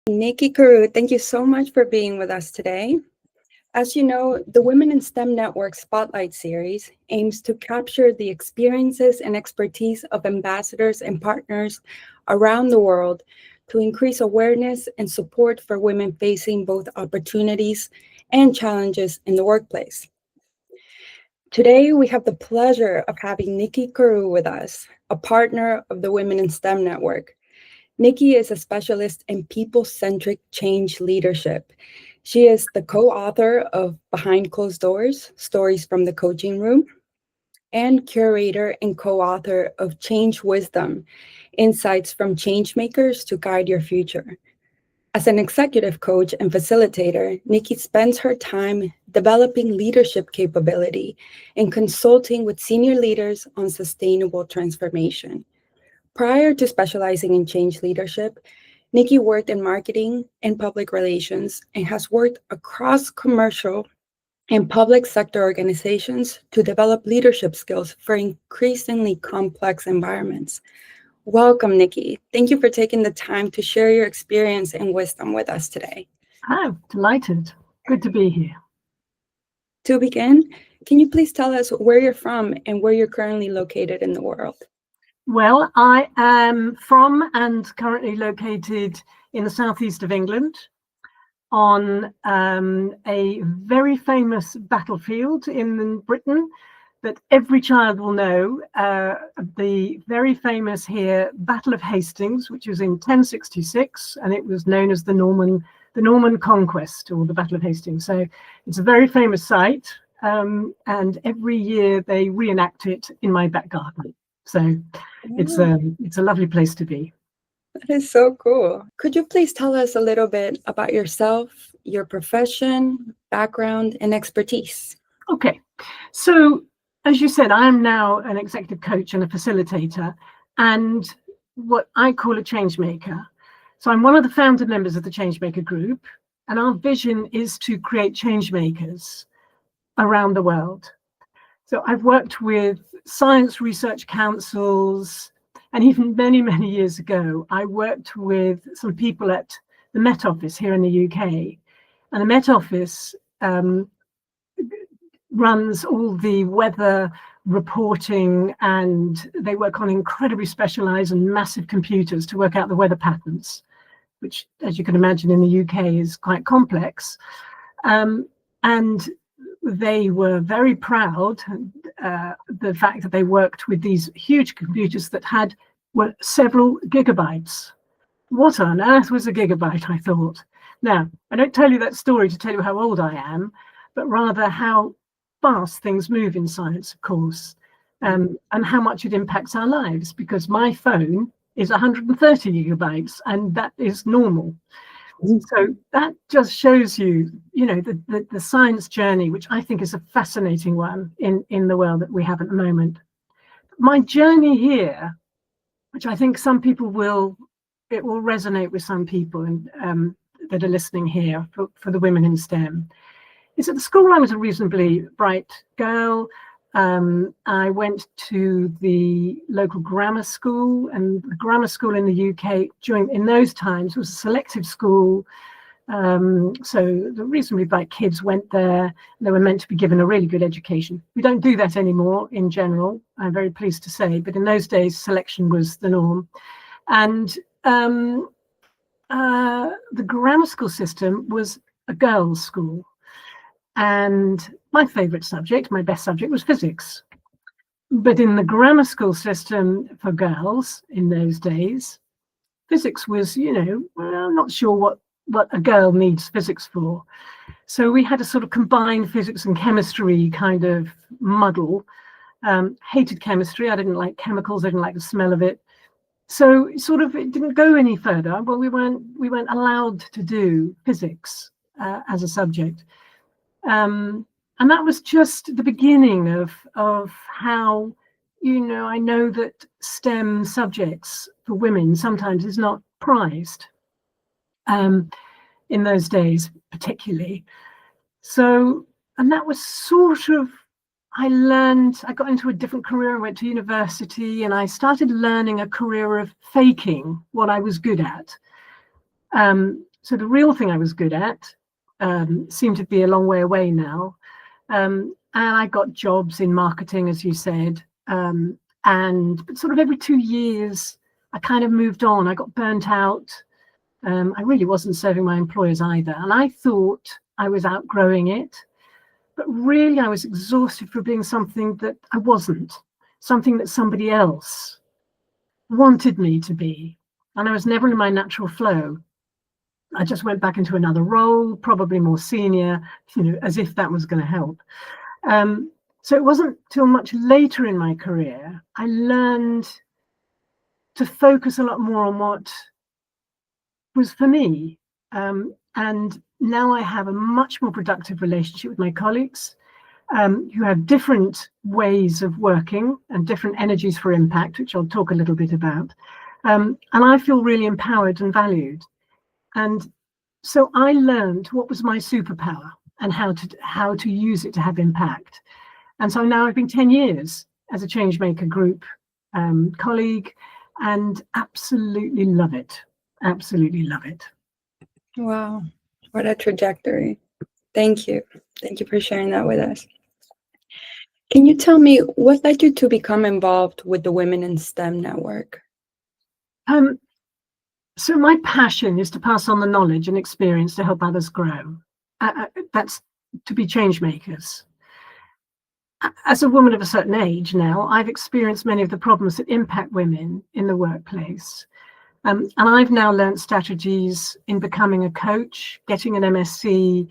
Nicky, Carew, thank you so much for being with us today. As you know, the Women in STEM Network Spotlight Series aims to capture the experiences and expertise of ambassadors and partners around the world to increase awareness and support for women facing both opportunities and challenges in the workplace. Today, we have the pleasure of having Nicky Carew with us, a partner of the Women in STEM Network. Nicky is a specialist in people-centric change leadership. She is the co-author of Behind Closed Doors, Stories from the Coaching Room, and curator and co-author of Change Wisdom, Insights from Changemakers to Guide Your Future. As an executive coach and facilitator, Nicky spends her time developing leadership capability and consulting with senior leaders on sustainable transformation. Prior to specializing in change leadership, Nicky worked in marketing and public relations and has worked across commercial and public sector organizations to develop leadership skills for increasingly complex environments. Welcome, Nicky. Thank you for taking the time to share your experience and wisdom with us today. I'm delighted. Good to be here. To begin, can you please tell us where you're from and where you're currently located in the world? Well, I am from and currently located in the southeast of England on a very famous battlefield in Britain that every child will know, the very famous here Battle of Hastings, which was in 1066, and it was known as the Norman Conquest, or the Battle of Hastings. So it's a very famous site, and every year they reenact it in my back garden. So it's a lovely place to be. That is so cool. Could you please tell us a little bit about yourself, your profession, background, and expertise? Okay, so as you said, I am now an executive coach and a facilitator, and what I call a change maker. So I'm one of the founder members of the Changemaker Group, and our vision is to create change makers around the world. So I've worked with science research councils, and even many, many years ago, I worked with some people at the Met Office here in the UK. And the Met Office runs all the weather reporting, and they work on incredibly specialized and massive computers to work out the weather patterns, which, as you can imagine, in the UK is quite complex. And they were very proud the fact that they worked with these huge computers that were several gigabytes. What on earth was a gigabyte, I thought. Now, I don't tell you that story to tell you how old I am, but rather how fast things move in science, of course, and how much it impacts our lives, because my phone is 130 gigabytes, and that is normal. So that just shows you, the science journey, which I think is a fascinating one in the world that we have at the moment. My journey here, which I think some people will resonate with some people that are listening here for the women in STEM, is at the school I was a reasonably bright girl. I went to the local grammar school, and the grammar school in the UK in those times was a selective school. So the reasonably bright kids went there. They were meant to be given a really good education. We don't do that anymore in general, I'm very pleased to say, but in those days, selection was the norm. And the grammar school system was a girls' school. And my favorite subject, my best subject, was physics. But in the grammar school system for girls in those days, physics was, I'm not sure what a girl needs physics for. So we had a sort of combined physics and chemistry kind of muddle. Hated chemistry. I didn't like chemicals. I didn't like the smell of it. So it didn't go any further. Well, we weren't allowed to do physics as a subject. And that was just the beginning of how, I know that STEM subjects for women sometimes is not prized in those days, particularly. So, and that was I got into a different career. I went to university, and I started learning a career of faking what I was good at. So the real thing I was good at seemed to be a long way away now. And I got jobs in marketing, as you said. And sort of every 2 years, I kind of moved on. I got burnt out. I really wasn't serving my employers either. And I thought I was outgrowing it. But really, I was exhausted for being something that I wasn't, something that somebody else wanted me to be. And I was never in my natural flow. I just went back into another role, probably more senior, as if that was going to help. So it wasn't till much later in my career I learned to focus a lot more on what was for me. And now I have a much more productive relationship with my colleagues who have different ways of working and different energies for impact, which I'll talk a little bit about. And I feel really empowered and valued. And so I learned what was my superpower and how to use it to have impact. And so now I've been 10 years as a Changemaker Group colleague and absolutely love it. Absolutely love it. Wow, what a trajectory. Thank you. Thank you for sharing that with us. Can you tell me what led you to become involved with the Women in STEM network? So my passion is to pass on the knowledge and experience to help others grow. That's to be change makers. As a woman of a certain age now, I've experienced many of the problems that impact women in the workplace. And I've now learned strategies in becoming a coach, getting an MSc,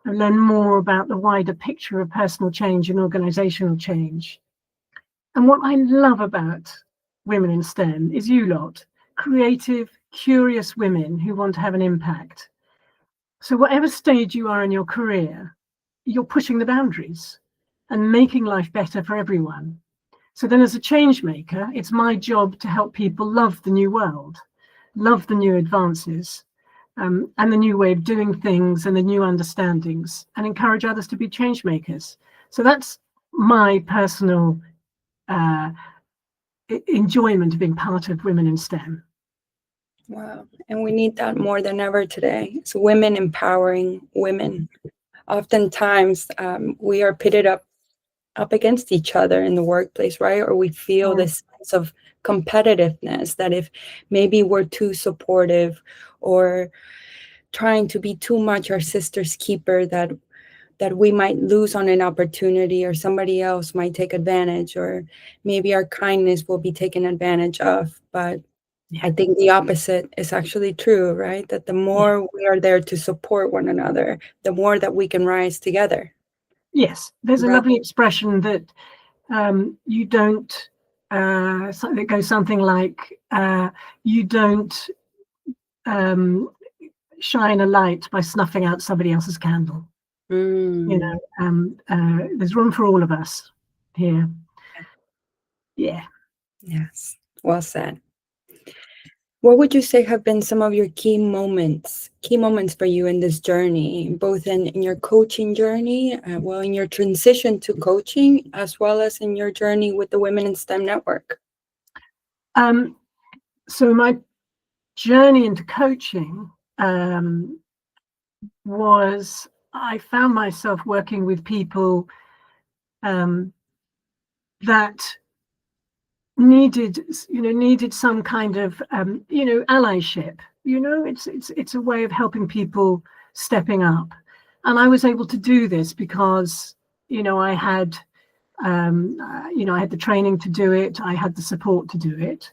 and learn more about the wider picture of personal change and organizational change. And what I love about Women in STEM is you lot, creative, curious women who want to have an impact. So whatever stage you are in your career, you're pushing the boundaries and making life better for everyone. So then as a change maker, it's my job to help people love the new world, love the new advances, and the new way of doing things and the new understandings, and encourage others to be change makers. So that's my personal enjoyment of being part of Women in STEM. Wow, and we need that more than ever today. It's women empowering women. Oftentimes, we are pitted up against each other in the workplace, right? Or we feel this sense of competitiveness that if maybe we're too supportive or trying to be too much our sister's keeper, that we might lose on an opportunity, or somebody else might take advantage, or maybe our kindness will be taken advantage of. But I think the opposite is actually true, right? That the more we are there to support one another, the more that we can rise together. Yes, there's a lovely expression that you don't, that goes something like, you don't shine a light by snuffing out somebody else's candle. You know, there's room for all of us here. Yeah. Yes, well said. What would you say have been some of your key moments for you in this journey, both in your coaching journey, in your transition to coaching, as well as in your journey with the Women in STEM network? So my journey into coaching was, I found myself working with people that needed some kind of allyship. It's a way of helping people stepping up, and I was able to do this because I had I had the training to do it. I had the support to do it.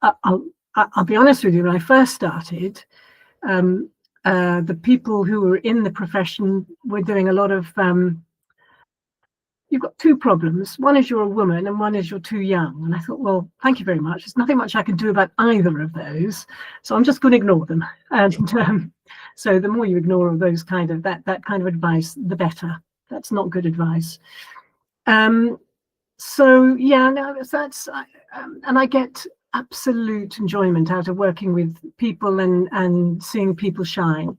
I'll be honest with you. When I first started, the people who were in the profession were doing a lot of you've got two problems. One is you're a woman and one is you're too young. And I thought, well, thank you very much. There's nothing much I can do about either of those. So I'm just going to ignore them. And so the more you ignore all those kind of that kind of advice, the better. That's not good advice. So yeah, no, that's and I get absolute enjoyment out of working with people and seeing people shine.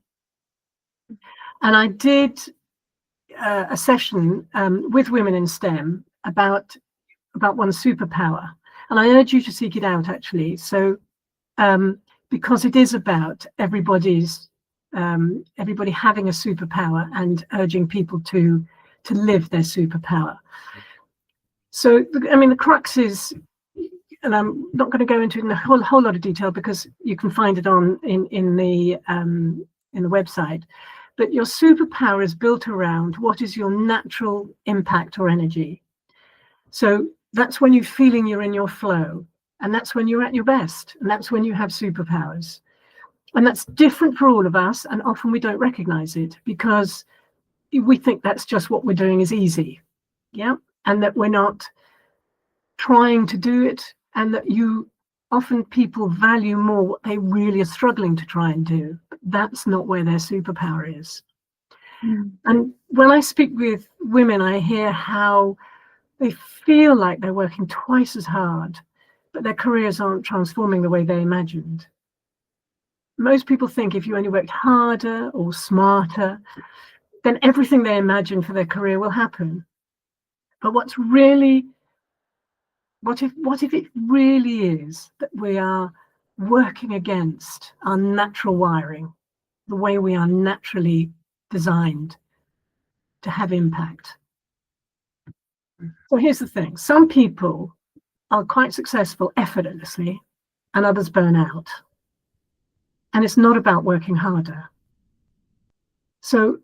And I did a session with Women in STEM about one's superpower, and I urge you to seek it out actually. So because it is about everybody's everybody having a superpower and urging people to live their superpower. So, I mean, the crux is, and I'm not going to go into it in a whole lot of detail because you can find it on in the website. But your superpower is built around what is your natural impact or energy. So that's when you're feeling you're in your flow, and that's when you're at your best, and that's when you have superpowers. And that's different for all of us, and often we don't recognize it because we think that's just what we're doing is easy, yeah, and that we're not trying to do it, and that often people value more what they really are struggling to try and do. But that's not where their superpower is. And when I speak with women, I hear how they feel like they're working twice as hard, but their careers aren't transforming the way they imagined. Most people think if you only worked harder or smarter, then everything they imagine for their career will happen. But what if it really is that we are working against our natural wiring, the way we are naturally designed to have impact? So here's the thing. Some people are quite successful effortlessly and others burn out. And it's not about working harder. So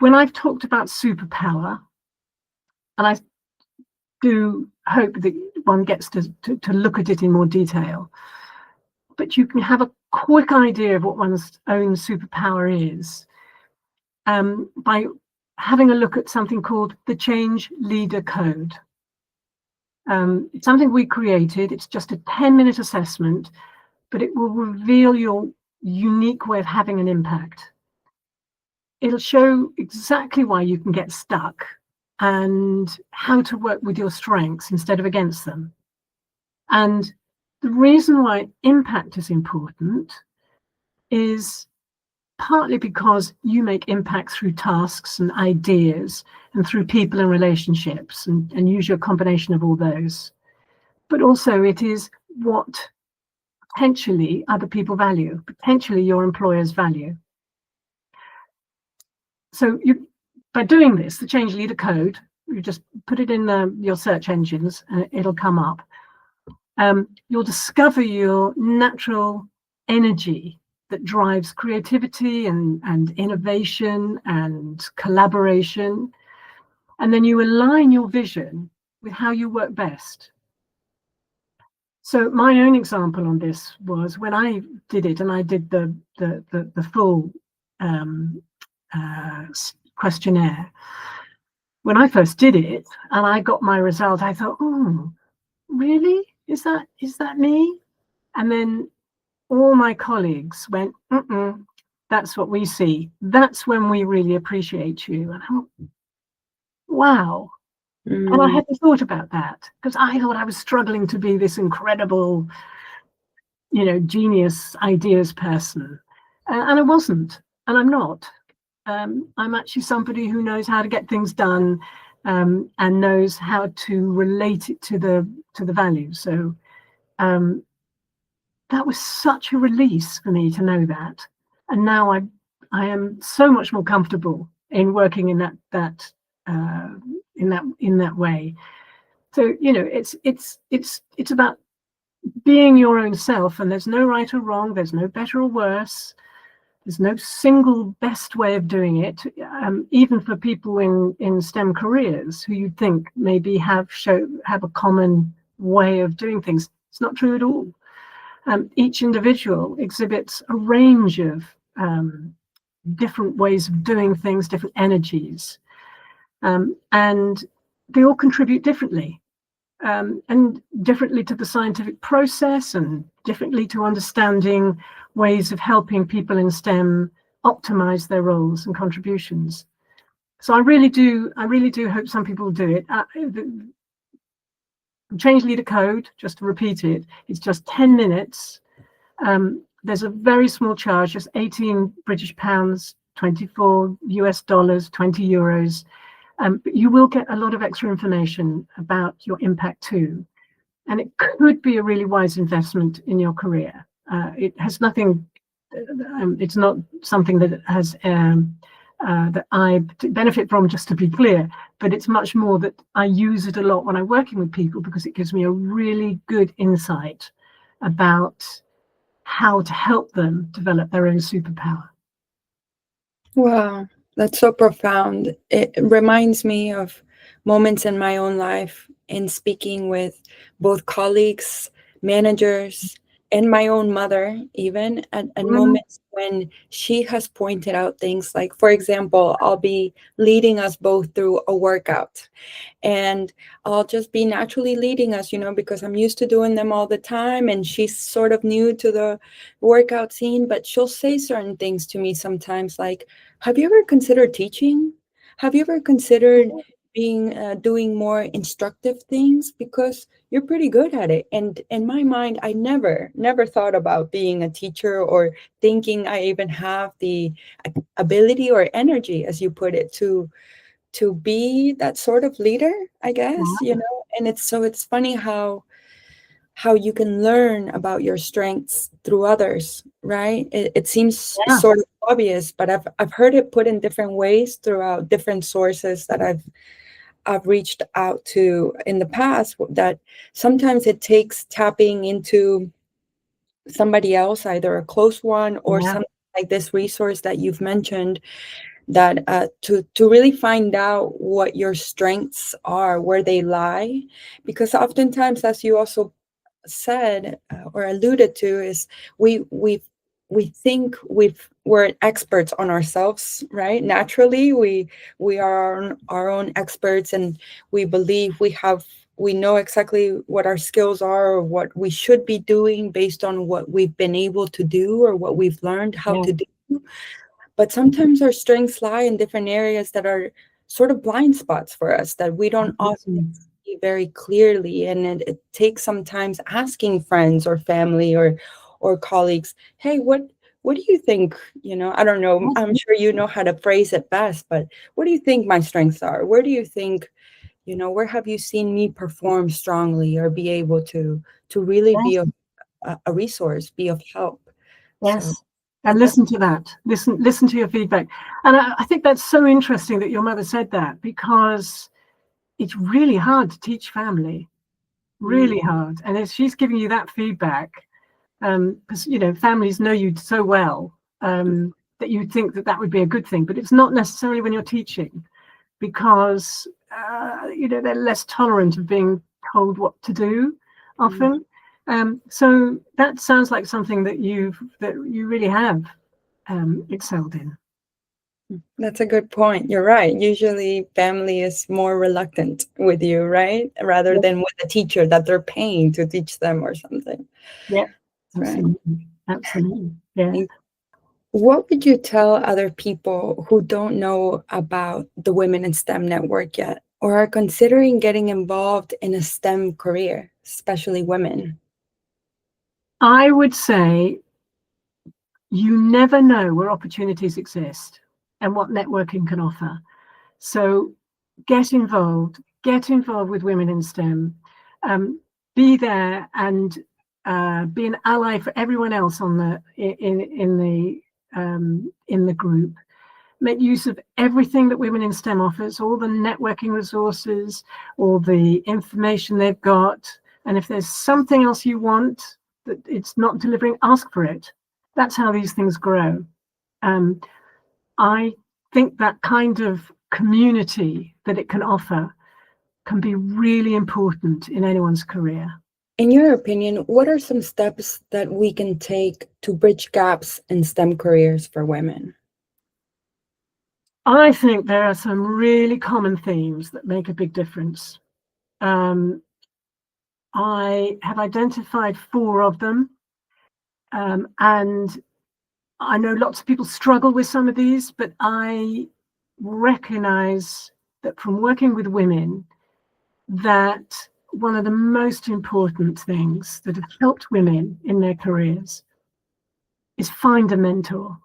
when I've talked about superpower, and I do hope that one gets to look at it in more detail, but you can have a quick idea of what one's own superpower is by having a look at something called the Change Leader Code. It's something we created. It's just a 10-minute assessment, but it will reveal your unique way of having an impact. It'll show exactly why you can get stuck and how to work with your strengths instead of against them. And the reason why impact is important is partly because you make impact through tasks and ideas and through people and relationships, and use your combination of all those. But also it is what potentially other people value, potentially your employers value. So by doing this, the Change Leader Code, you just put it in your search engines and it'll come up. You'll discover your natural energy that drives creativity and innovation and collaboration. And then you align your vision with how you work best. So my own example on this was when I did it, and I did the full questionnaire. When I first did it and I got my result, I thought, oh, really? Is that me? And then all my colleagues went, that's what we see. That's when we really appreciate you. And I thought, wow. And I hadn't thought about that because I thought I was struggling to be this incredible, genius ideas person. And I wasn't, and I'm not. I'm actually somebody who knows how to get things done and knows how to relate it to the values. So that was such a release for me to know that. And now I am so much more comfortable in working in that way. So it's about being your own self, and there's no right or wrong, there's no better or worse, there's no single best way of doing it. Even for people in STEM careers who you'd think maybe have a common way of doing things, it's not true at all. Each individual exhibits a range of different ways of doing things, different energies. And they all contribute differently, and differently to the scientific process, and differently to understanding ways of helping people in STEM optimize their roles and contributions. So I really do hope some people do it. The Change Leader Code, just to repeat it, it's just 10 minutes. There's a very small charge, just 18 British pounds, 24 US dollars, 20 euros. But you will get a lot of extra information about your impact too. And it could be a really wise investment in your career. It has nothing it's not something that has that I benefit from, just to be clear, but it's much more that I use it a lot when I'm working with people, because it gives me a really good insight about how to help them develop their own superpower. Wow, that's so profound. It reminds me of moments in my own life in speaking with both colleagues, managers, and my own mother, even at moments when she has pointed out things like, for example, I'll be leading us both through a workout, and I'll just be naturally leading us, because I'm used to doing them all the time. And she's sort of new to the workout scene, but she'll say certain things to me sometimes like, have you ever considered teaching? Have you ever considered doing more instructive things, because you're pretty good at it? And in my mind, I never thought about being a teacher, or thinking I even have the ability or energy, as you put it, to be that sort of leader, I guess. And it's funny how you can learn about your strengths through others, right? It seems sort of obvious, but I've heard it put in different ways throughout different sources that I've reached out to in the past, that sometimes it takes tapping into somebody else, either a close one or something like this resource that you've mentioned, that to really find out what your strengths are, where they lie. Because oftentimes, as you also said or alluded to, is we think we're experts on ourselves, right? Naturally, we are our own experts, and we believe we know exactly what our skills are, or what we should be doing based on what we've been able to do, or what we've learned how to do. But sometimes our strengths lie in different areas that are sort of blind spots for us, that we don't often see very clearly. And it takes sometimes asking friends or family or colleagues, hey, what do you think? I don't know. I'm sure you know how to phrase it best, but what do you think my strengths are? Where do you think, where have you seen me perform strongly, or be able to really be a resource, be of help? Yes. So, And listen to that. Listen to your feedback. And I think that's so interesting that your mother said that, because it's really hard to teach family, really hard. And if she's giving you that feedback, because families know you so well, that you think that would be a good thing, but it's not necessarily when you're teaching, because they're less tolerant of being told what to do often. So that sounds like something that you really have excelled in. That's a good point. You're right. Usually family is more reluctant with you, right? Rather than with a teacher that they're paying to teach them or something. Yeah, absolutely. Right. Absolutely. Yeah. What would you tell other people who don't know about the Women in STEM network yet, or are considering getting involved in a STEM career, especially women? I would say you never know where opportunities exist and what networking can offer. So get involved with Women in STEM, be there and be an ally for everyone else on in the group. Make use of everything that Women in STEM offers, all the networking resources, all the information they've got. And if there's something else you want that it's not delivering, ask for it. That's how these things grow. I think that kind of community that it can offer can be really important in anyone's career. In your opinion, what are some steps that we can take to bridge gaps in STEM careers for women? I think there are some really common themes that make a big difference. I have identified 4 of them, and I know lots of people struggle with some of these, but I recognize that from working with women, that one of the most important things that have helped women in their careers is find a mentor.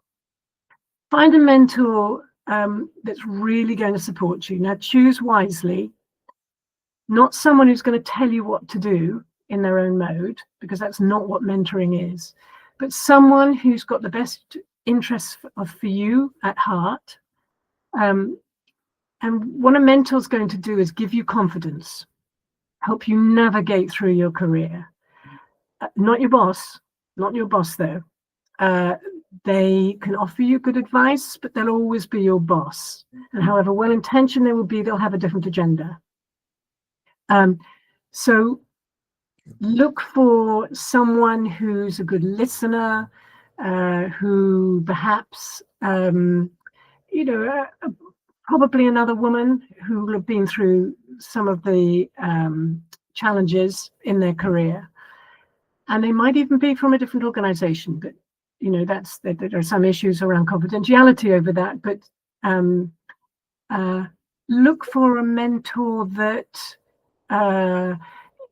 Find a mentor that's really going to support you. Now, choose wisely, not someone who's going to tell you what to do in their own mode, because that's not what mentoring is, but someone who's got the best interests for you at heart. And what a mentor is going to do is give you confidence, help you navigate through your career. Not your boss though. They can offer you good advice, but they'll always be your boss. And however well-intentioned they will be, they'll have a different agenda. So look for someone who's a good listener, who perhaps, probably another woman who will have been through some of the challenges in their career. And they might even be from a different organization, but there are some issues around confidentiality over that. But look for a mentor that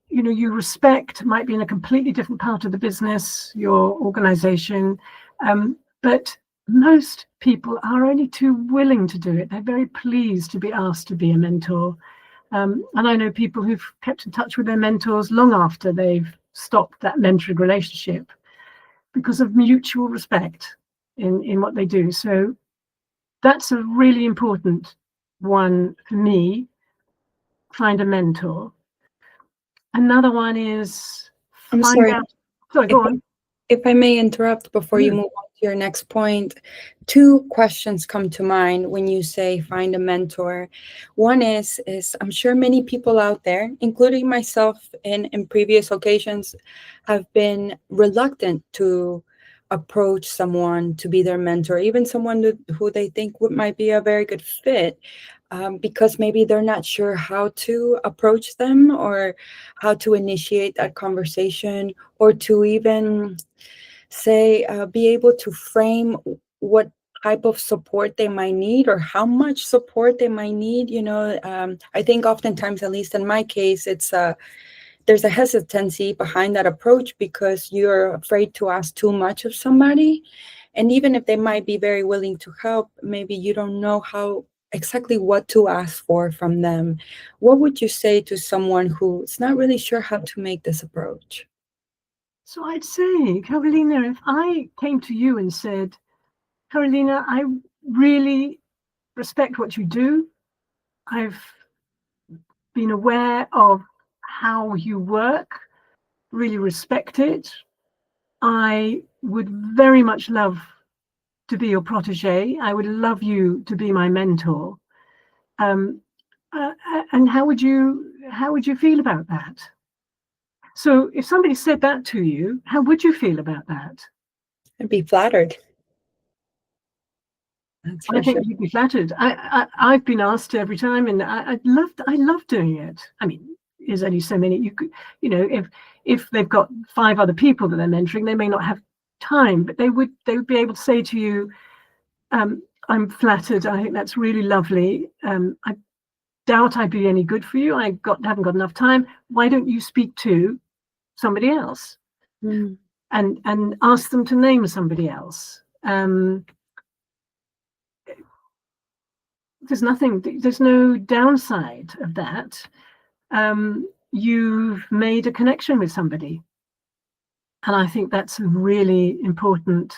you respect, might be in a completely different part of the business, your organization, but most people are only too willing to do it. They're very pleased to be asked to be a mentor. And I know people who've kept in touch with their mentors long after they've stopped that mentoring relationship because of mutual respect in what they do. So that's a really important one for me. Find a mentor. Another one is I'm sorry. Sorry, go on. If I may interrupt before you move on to your next point, 2 questions come to mind when you say find a mentor. One is I'm sure many people out there, including myself in previous occasions, have been reluctant to approach someone to be their mentor, even someone who they think might be a very good fit. Because maybe they're not sure how to approach them or how to initiate that conversation, or to even say, be able to frame what type of support they might need or how much support they might need. I think oftentimes, at least in my case, there's a hesitancy behind that approach because you're afraid to ask too much of somebody. And even if they might be very willing to help, maybe you don't know exactly what to ask for from them. What would you say to someone who's not really sure how to make this approach? So I'd say, Carolina, if I came to you and said, Carolina, I really respect what you do. I've been aware of how you work, really respect it. I would very much love to be your protege. I would love you to be my mentor. And how would you feel about that? So if somebody said that to you, how would you feel about that? I'd be flattered. I think you'd be flattered. I've been asked every time, and I love doing it. I mean, there's only so many you could, if they've got 5 other people that they're mentoring, they may not have time, but they would be able to say to you, I'm flattered. I think that's really lovely. I doubt I'd be any good for you. Haven't got enough time. Why don't you speak to somebody else and ask them to name somebody else? There's no downside of that. You've made a connection with somebody. And I think that's a really important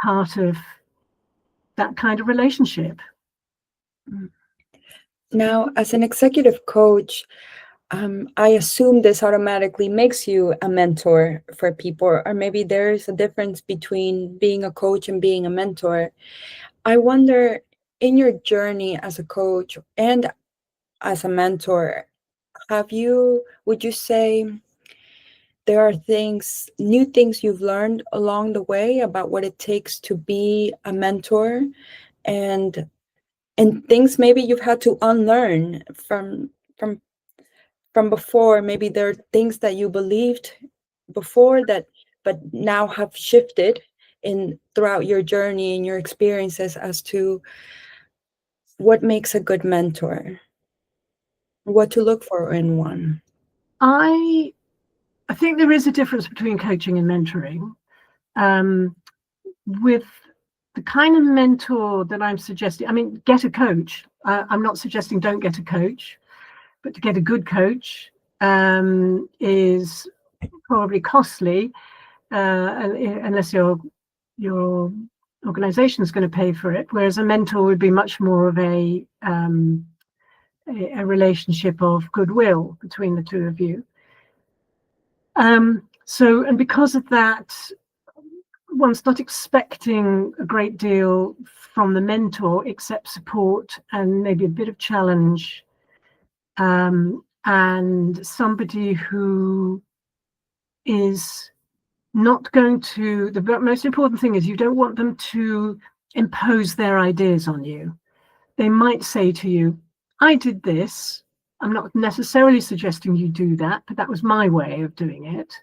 part of that kind of relationship. Now, as an executive coach, I assume this automatically makes you a mentor for people, or maybe there's a difference between being a coach and being a mentor. I wonder, in your journey as a coach and as a mentor, would you say there are new things you've learned along the way about what it takes to be a mentor, and things maybe you've had to unlearn from before? Maybe there are things that you believed before but now have shifted throughout your journey and your experiences as to what makes a good mentor, what to look for in one. I think there is a difference between coaching and mentoring. With the kind of mentor that I'm suggesting, I mean, get a coach. I'm not suggesting don't get a coach, but to get a good coach is probably costly. unless your organization is going to pay for it. Whereas a mentor would be much more of a relationship of goodwill between the two of you. And because of that, one's not expecting a great deal from the mentor except support and maybe a bit of challenge, and somebody who is not going to, the most important thing is you don't want them to impose their ideas on you. They might say to you, I did this. I'm not necessarily suggesting you do that, but that was my way of doing it,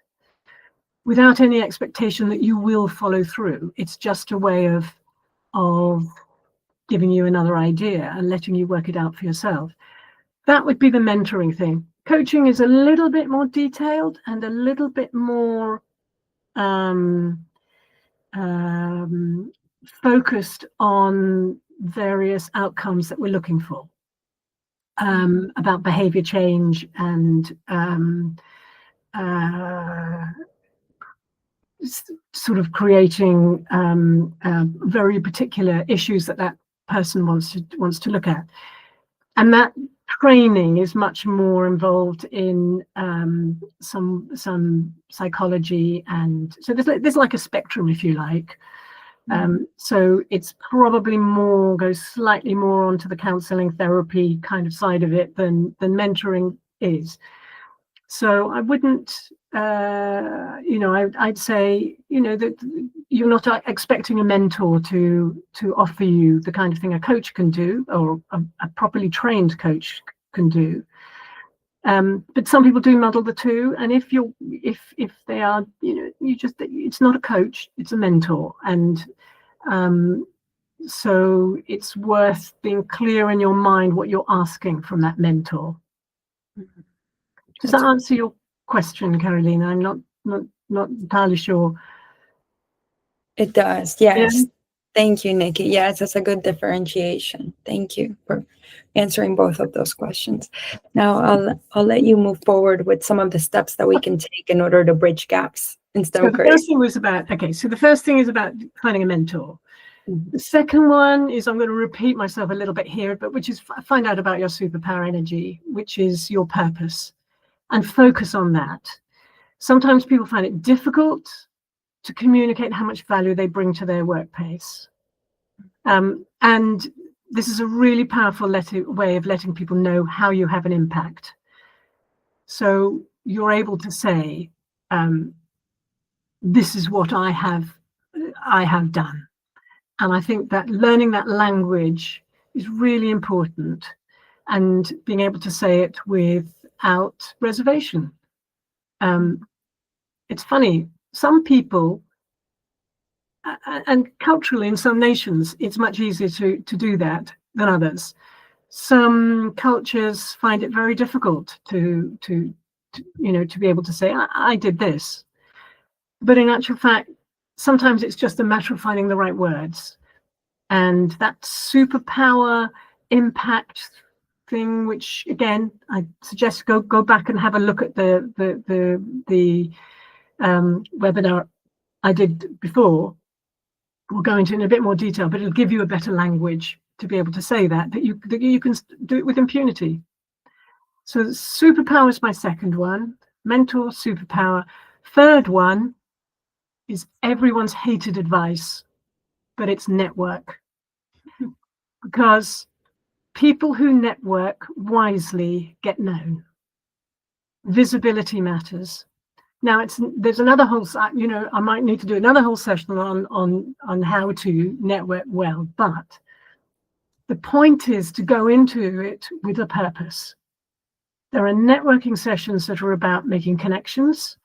without any expectation that you will follow through. It's just a way of giving you another idea and letting you work it out for yourself. That would be the mentoring thing. Coaching is a little bit more detailed and a little bit more focused on various outcomes that we're looking for, about behavior change and sort of creating very particular issues that person wants to look at. And that training is much more involved in some psychology, and so there's like a spectrum, if you like. So it's probably goes slightly more onto the counseling therapy kind of side of it than mentoring is. So I wouldn't, I'd say, that you're not expecting a mentor to offer you the kind of thing a coach can do, or a properly trained coach can do. But some people do muddle the two, and if they are, it's not a coach, it's a mentor, and so it's worth being clear in your mind what you're asking from that mentor. Does that answer your question, Carolina? I'm not entirely sure. It does, yes. Yeah. Thank you, Nikki. Yes, that's a good differentiation. Thank you for answering both of those questions. Now I'll let you move forward with some of the steps that we can take in order to bridge gaps in STEM careers. The first thing was so the first thing is about finding a mentor. The second one is, I'm going to repeat myself a little bit here, but which is find out about your superpower energy, which is your purpose, and focus on that. Sometimes people find it difficult to communicate how much value they bring to their workplace. And this is a really powerful way of letting people know how you have an impact. So you're able to say, this is what I have done. And I think that learning that language is really important, and being able to say it without reservation. It's funny, some people, and culturally in some nations, it's much easier to do that than others. Some cultures find it very difficult to be able to say, I did this. But in actual fact, sometimes it's just a matter of finding the right words. And that superpower impact thing, which again, I suggest go back and have a look at the webinar I did before. We'll go into it in a bit more detail, but it'll give you a better language to be able to say that you can do it with impunity. So superpower is my second one, mentor, superpower. Third one is everyone's hated advice, but it's network. Because people who network wisely get known. Visibility matters. Now there's another whole, I might need to do another whole session on how to network well, but the point is to go into it with a purpose. There are networking sessions that are about making connections,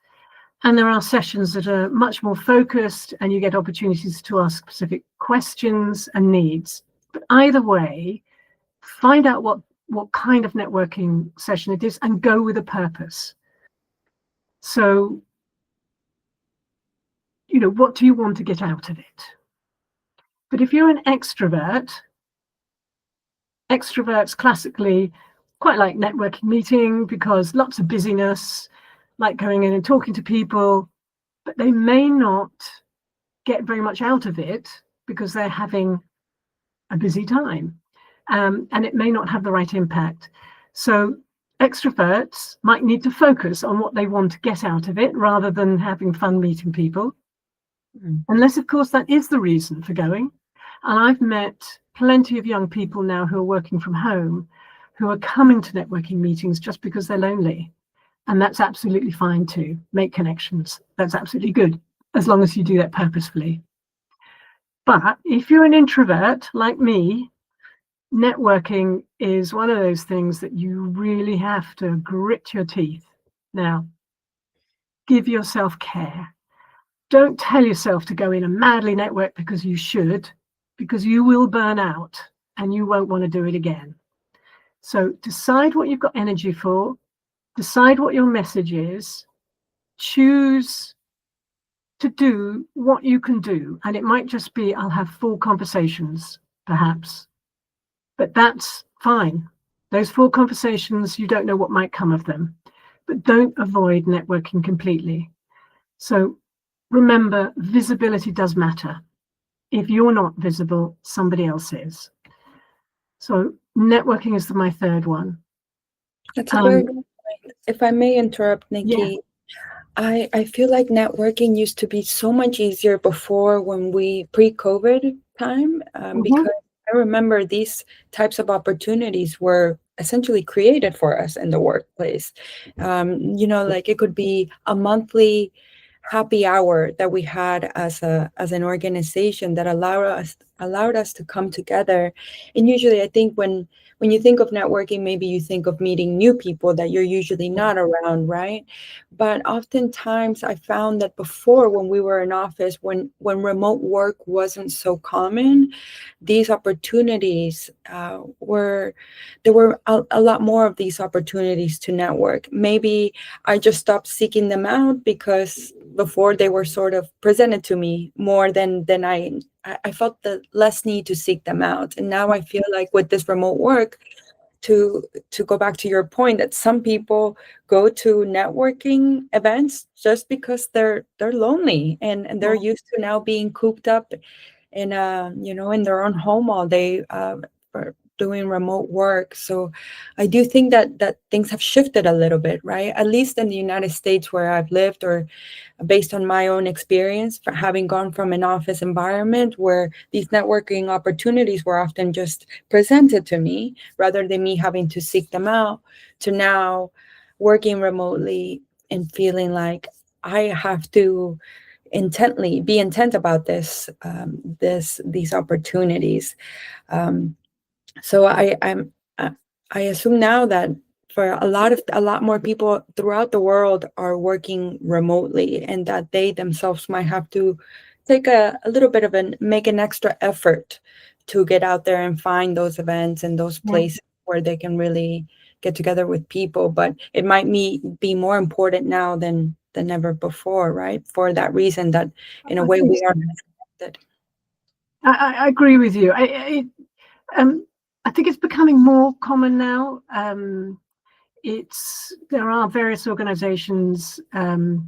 and there are sessions that are much more focused, and you get opportunities to ask specific questions and needs. But either way, find out what kind of networking session it is and go with a purpose. So, what do you want to get out of it? But if you're an extrovert, extroverts classically quite like networking meeting because lots of busyness, like going in and talking to people, but they may not get very much out of it because they're having a busy time, and it may not have the right impact. So extroverts might need to focus on what they want to get out of it rather than having fun meeting people, unless, of course, that is the reason for going. And I've met plenty of young people now who are working from home who are coming to networking meetings just because they're lonely. And that's absolutely fine too. Make connections. That's absolutely good, as long as you do that purposefully. But if you're an introvert like me, networking is one of those things that you really have to grit your teeth. Now, give yourself care. Don't tell yourself to go in and madly network because you should, because you will burn out and you won't want to do it again. So decide what you've got energy for, decide what your message is, choose to do what you can do. And it might just be, I'll have full conversations, perhaps. But that's fine. Those full conversations, you don't know what might come of them. But don't avoid networking completely. So remember, visibility does matter. If you're not visible, somebody else is. So networking is my third one. That's a very good point. If I may interrupt, Nikki, I feel like networking used to be so much easier before, when we pre-COVID time, because I remember these types of opportunities were essentially created for us in the workplace. Like it could be a monthly happy hour that we had as an organization that allowed us to come together. And usually, I think when you think of networking, maybe you think of meeting new people that you're usually not around, right? But oftentimes I found that before, when we were in office, when remote work wasn't so common, these opportunities there were a lot more of these opportunities to network. Maybe I just stopped seeking them out because before they were sort of presented to me more than I felt the less need to seek them out. And now I feel like with this remote work, to go back to your point, that some people go to networking events just because they're lonely and they're used to now being cooped up in in their own home all day, for doing remote work. So I do think that things have shifted a little bit, right? At least in the United States where I've lived, or based on my own experience, for having gone from an office environment where these networking opportunities were often just presented to me rather than me having to seek them out, to now working remotely and feeling like I have to be intent about these opportunities. So I assume now that for a lot more people throughout the world are working remotely, and that they themselves might have to take a little bit of make an extra effort to get out there and find those events and those places where they can really get together with people. But it might be more important now than ever before, right? For that reason, that in a way we are connected. I agree with you. I think it's becoming more common now. There are various organizations who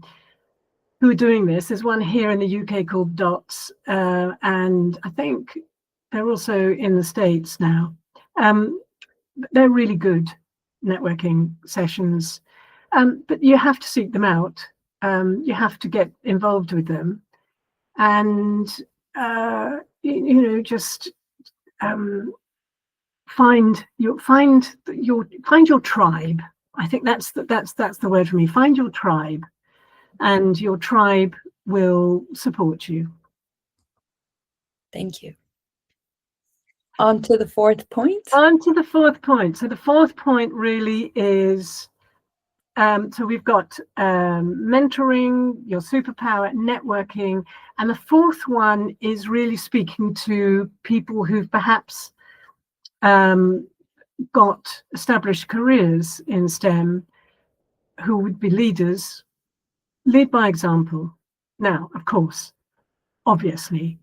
are doing this. There's one here in the UK called DOTS, and I think they're also in the States now. They're really good networking sessions, but you have to seek them out. You have to get involved with them, and just find your tribe. I think that's the word for me. Find your tribe, and your tribe will support you. Thank you. On to the fourth point. So the fourth point really is, so we've got mentoring, your superpower, networking, and the fourth one is really speaking to people who've perhaps got established careers in STEM, who would be leaders. Lead by example. Now, of course, obviously,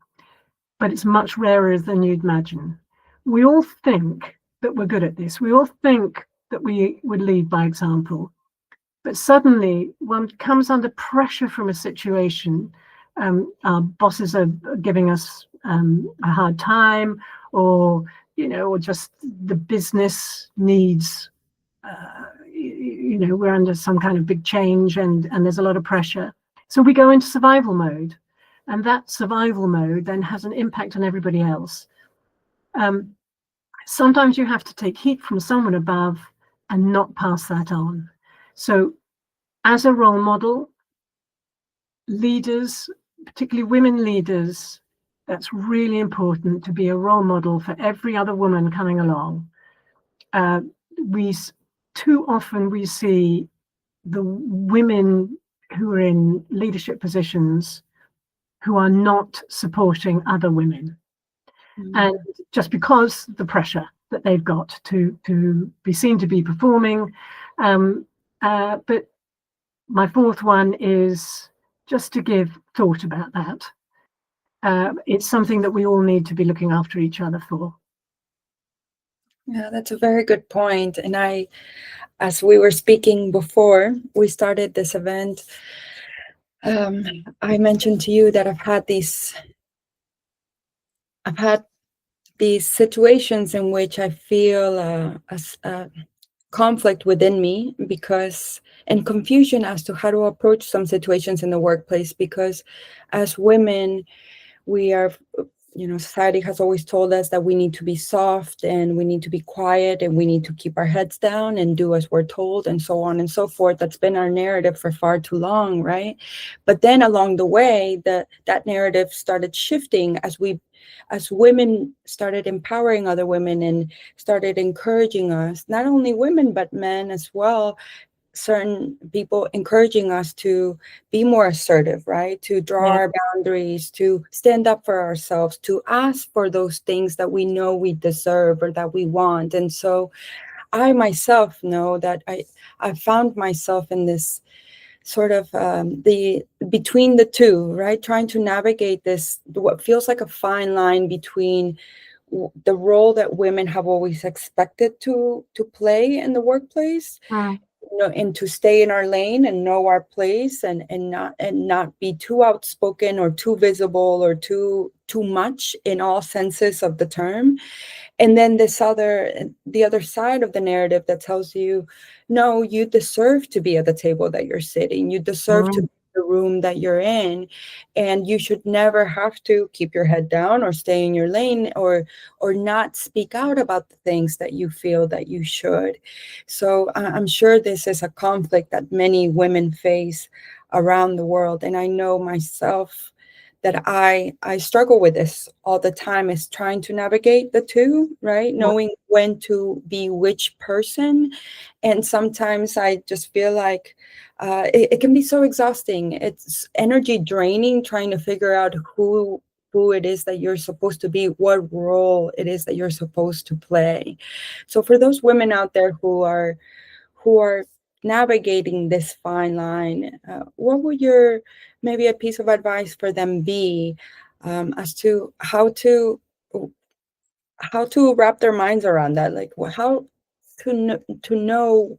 but it's much rarer than you'd imagine. We all think that we're good at this. We all think that we would lead by example. But suddenly one comes under pressure from a situation. Our bosses are giving us a hard time, or or just the business needs. We're under some kind of big change, and there's a lot of pressure. So we go into survival mode, and that survival mode then has an impact on everybody else. Sometimes you have to take heat from someone above and not pass that on. So as a role model, leaders, particularly women leaders, that's really important to be a role model for every other woman coming along. Too often we see the women who are in leadership positions who are not supporting other women. And just because the pressure that they've got to be seen to be performing. But my fourth one is just to give thought about that. It's something that we all need to be looking after each other for. Yeah, that's a very good point. And as we were speaking before we started this event, I mentioned to you that I've had these situations in which I feel a conflict within me and confusion as to how to approach some situations in the workplace, because as women, we are, society has always told us that we need to be soft and we need to be quiet and we need to keep our heads down and do as we're told and so on and so forth. That's been our narrative for far too long, right? But then along the way, that narrative started shifting as women started empowering other women and started encouraging us, not only women, but men as well, certain people encouraging us to be more assertive, right? To draw our boundaries, to stand up for ourselves, to ask for those things that we know we deserve or that we want. And so I myself know that I found myself in this sort of between the two, right? Trying to navigate this, what feels like a fine line between the role that women have always expected to play in the workplace, and to stay in our lane and know our place and not be too outspoken or too visible or too much in all senses of the term. And then the other side of the narrative that tells you, no, you deserve to be at the table that you're sitting. You deserve to be in the room that you're in. And you should never have to keep your head down or stay in your lane or not speak out about the things that you feel that you should. So I'm sure this is a conflict that many women face around the world. And I know myself that I struggle with this all the time, is trying to navigate the two, right? Knowing when to be which person. And sometimes I just feel like it can be so exhausting. It's energy draining trying to figure out who it is that you're supposed to be, what role it is that you're supposed to play. So for those women out there who are navigating this fine line, what would your maybe a piece of advice for them be, as to how to wrap their minds around that, like how to know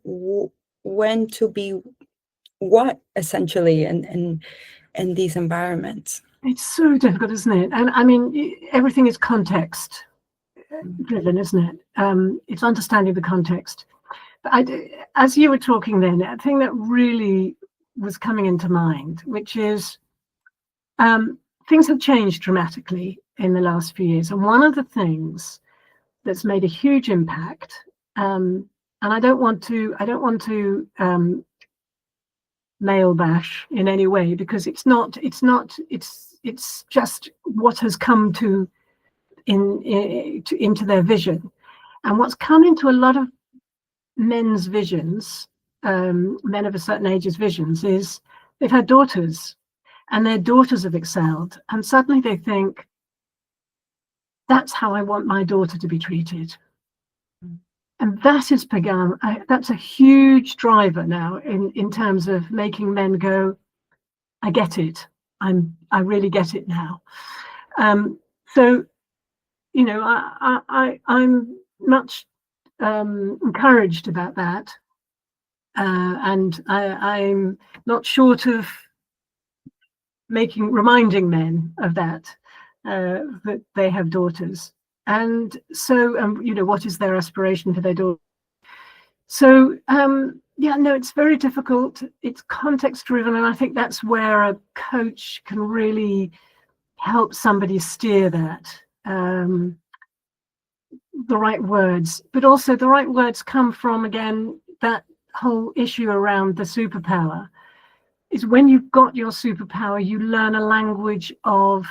when to be what, essentially, in these environments? It's so difficult, isn't it? And I mean, everything is context driven, isn't it? It's understanding the context. But as you were talking then, a thing that really was coming into mind, which is things have changed dramatically in the last few years. And one of the things that's made a huge impact, and I don't want to male bash in any way, because it's just what has come into their vision. And what's come into a lot of men's visions, men of a certain age's visions, is they've had daughters and their daughters have excelled, and suddenly they think, that's how I want my daughter to be treated. And that is that's a huge driver now in terms of making men go, I get it. I really get it now. So, I'm much encouraged about that. And I'm not short of reminding men of that they have daughters. And so, what is their aspiration for their daughter? So, it's very difficult. It's context driven. And I think that's where a coach can really help somebody steer that. The right words, but also the right words come from, again, that whole issue around the superpower. Is when you've got your superpower, you learn a language of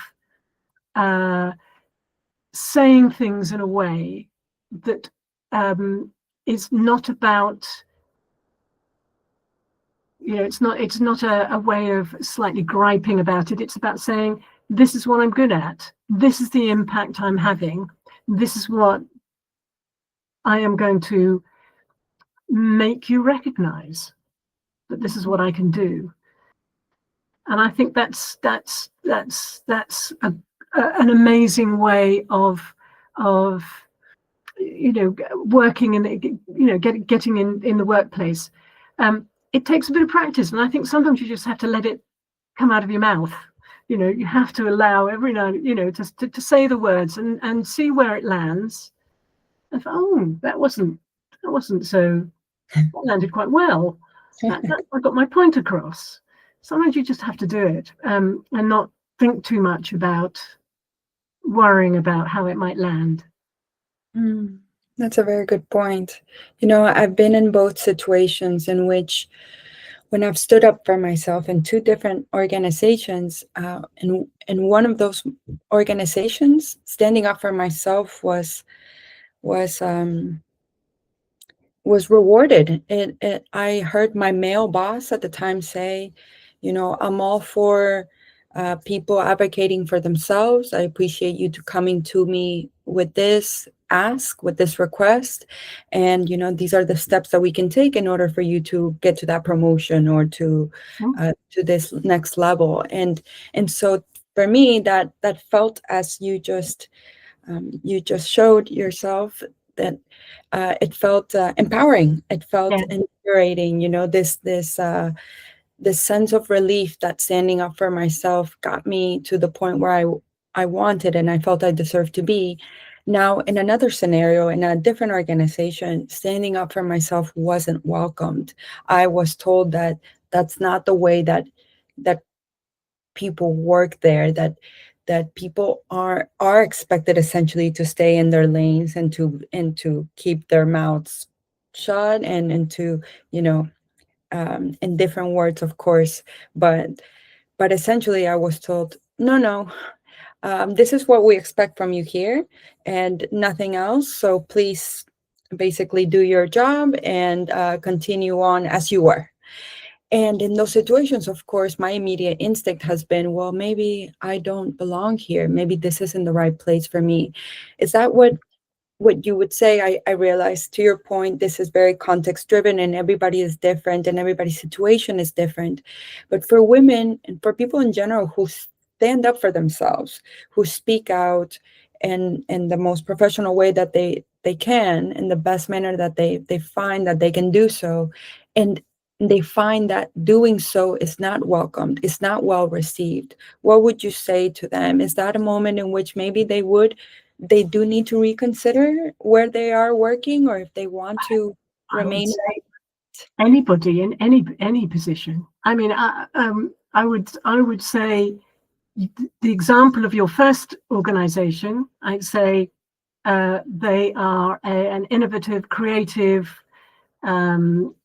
saying things in a way that is not about, it's not a way of slightly griping about it. It's about saying, this is what I'm good at. This is the impact I'm having. This is what I am going to make you recognize, that this is what I can do. And I think that's an amazing way of working and getting in the workplace. It takes a bit of practice, and I think sometimes you just have to let it come out of your mouth. You have to allow every now, to say the words and see where it lands. And that wasn't so. That landed quite well. I got my point across. Sometimes you just have to do it, and not think too much about worrying about how it might land. That's a very good point. I've been in both situations in which, when I've stood up for myself in two different organizations, in one of those organizations, standing up for myself was rewarded. I heard my male boss at the time say, I'm all for people advocating for themselves. I appreciate you coming to me with this request. And, these are the steps that we can take in order for you to get to that promotion or to this next level. And so for me, that felt, as you just showed yourself, that it felt empowering. It felt invigorating. This sense of relief that standing up for myself got me to the point where I wanted and I felt I deserved to be. Now, in another scenario, in a different organization, standing up for myself wasn't welcomed. I was told that that's not the way that people work there, that people are expected essentially to stay in their lanes and to keep their mouths shut and to, in different words, of course, but essentially I was told, no, this is what we expect from you here and nothing else. So please basically do your job and continue on as you were. And in those situations, of course, my immediate instinct has been, well, maybe I don't belong here. Maybe this isn't the right place for me. Is that what you would say? I realize, to your point, this is very context driven and everybody is different and everybody's situation is different. But for women and for people in general who stand up for themselves, who speak out in the most professional way that they can, in the best manner that they find that they can do so, and they find that doing so is not welcomed, it's not well received, what would you say to them? Is that a moment in which maybe they do need to reconsider where they are working, or if they want to remain? Anybody in any position. I mean, I would say the example of your first organization, I'd say they are an innovative, creative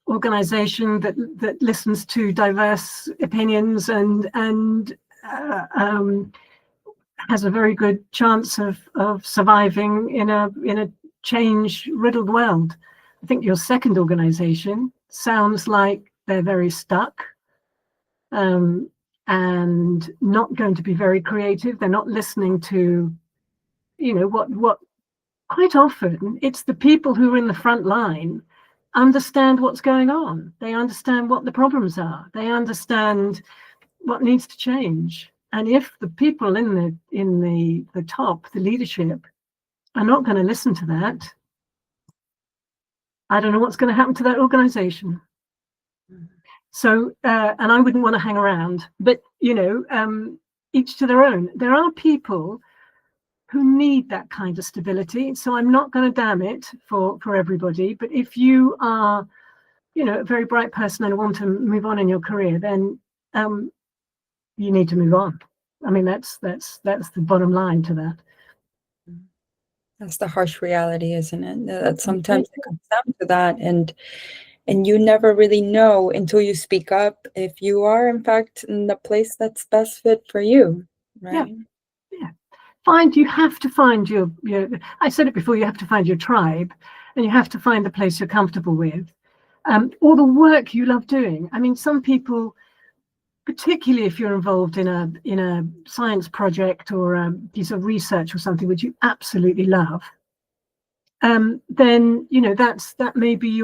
organization that listens to diverse opinions and has a very good chance of surviving in a change-riddled world. I think your second organization sounds like they're very stuck and not going to be very creative. They're not listening to, what quite often it's the people who are in the front line understand what's going on. They understand what the problems are. They understand what needs to change. And if the people in the top, the leadership, are not going to listen to that, I don't know what's going to happen to that organization. So, and I wouldn't want to hang around, but, each to their own. There are people who need that kind of stability. So I'm not going to damn it for everybody. But if you are, a very bright person and want to move on in your career, then you need to move on. I mean, that's the bottom line to that. That's the harsh reality, isn't it? That sometimes it comes down to that, and you never really know until you speak up if you are in fact in the place that's best fit for you, right? Yeah. You have to find your, I said it before, you have to find your tribe, and you have to find the place you're comfortable with, or the work you love doing. I mean, some people, particularly if you're involved in a science project or a piece of research or something which you absolutely love, then that may be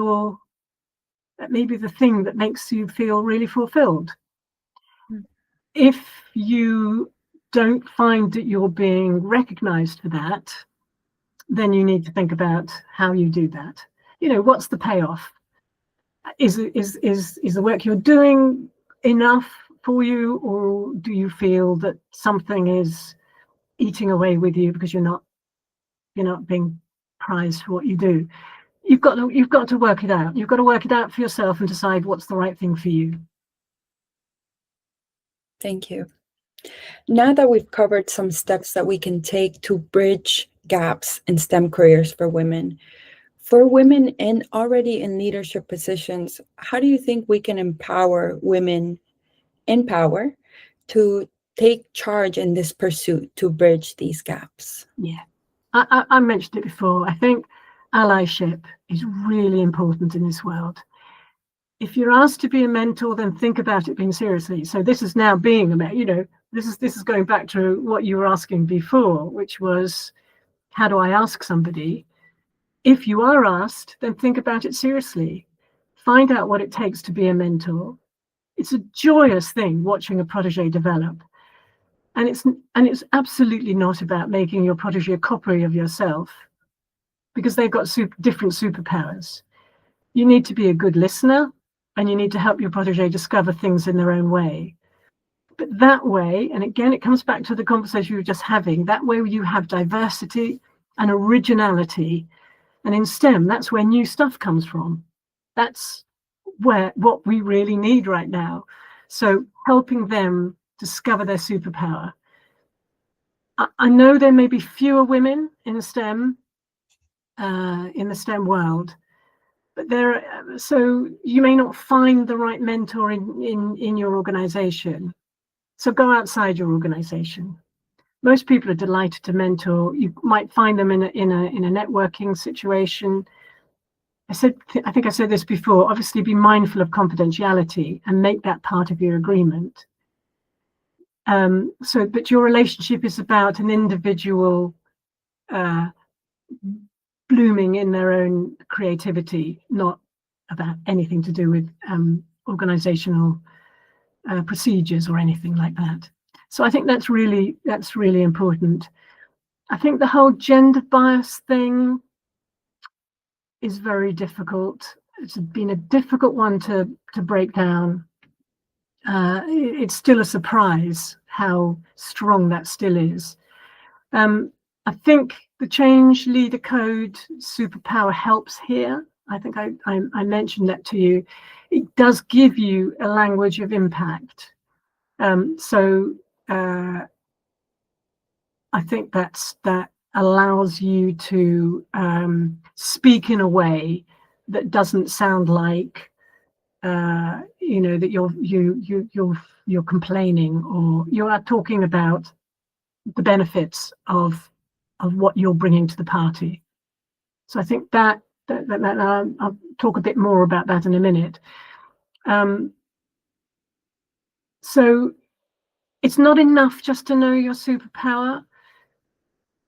the thing that makes you feel really fulfilled. If you don't find that you're being recognized for that, then you need to think about how you do that. What's the payoff? Is the work you're doing enough for you, or do you feel that something is eating away with you because you're not being prized for what you do? You've got to work it out. You've got to work it out for yourself and decide what's the right thing for you. Thank you. Now that we've covered some steps that we can take to bridge gaps in STEM careers for women already in leadership positions, how do you think we can empower women in power to take charge in this pursuit to bridge these gaps? Yeah, I mentioned it before. I think allyship is really important in this world. If you're asked to be a mentor, then think about it being seriously. So this is now being a mentor. This is going back to what you were asking before, which was, how do I ask somebody? If you are asked, then think about it seriously. Find out what it takes to be a mentor. It's a joyous thing watching a protege develop. And it's absolutely not about making your protege a copy of yourself, because they've got different superpowers. You need to be a good listener, and you need to help your protege discover things in their own way. But that way, and again, it comes back to the conversation we were just having, that way you have diversity and originality. And in STEM, that's where new stuff comes from. That's what we really need right now. So helping them discover their superpower. I know there may be fewer women in STEM, in the STEM world, but so you may not find the right mentor in your organization. So go outside your organization. Most people are delighted to mentor. You might find them in a networking situation. I think I said this before. Obviously, be mindful of confidentiality and make that part of your agreement. But your relationship is about an individual blooming in their own creativity, not about anything to do with organizational procedures or anything like that. So I think that's really important. I think the whole gender bias thing is very difficult. It's been a difficult one to break down. It's still a surprise how strong that still is. I think the Change Leader Code superpower helps here. I think I mentioned that to you. It does give you a language of impact. I think that allows you to speak in a way that doesn't sound like that you're complaining, or you are talking about the benefits of what you're bringing to the party. So I think that I'll talk a bit more about that in a minute. So it's not enough just to know your superpower.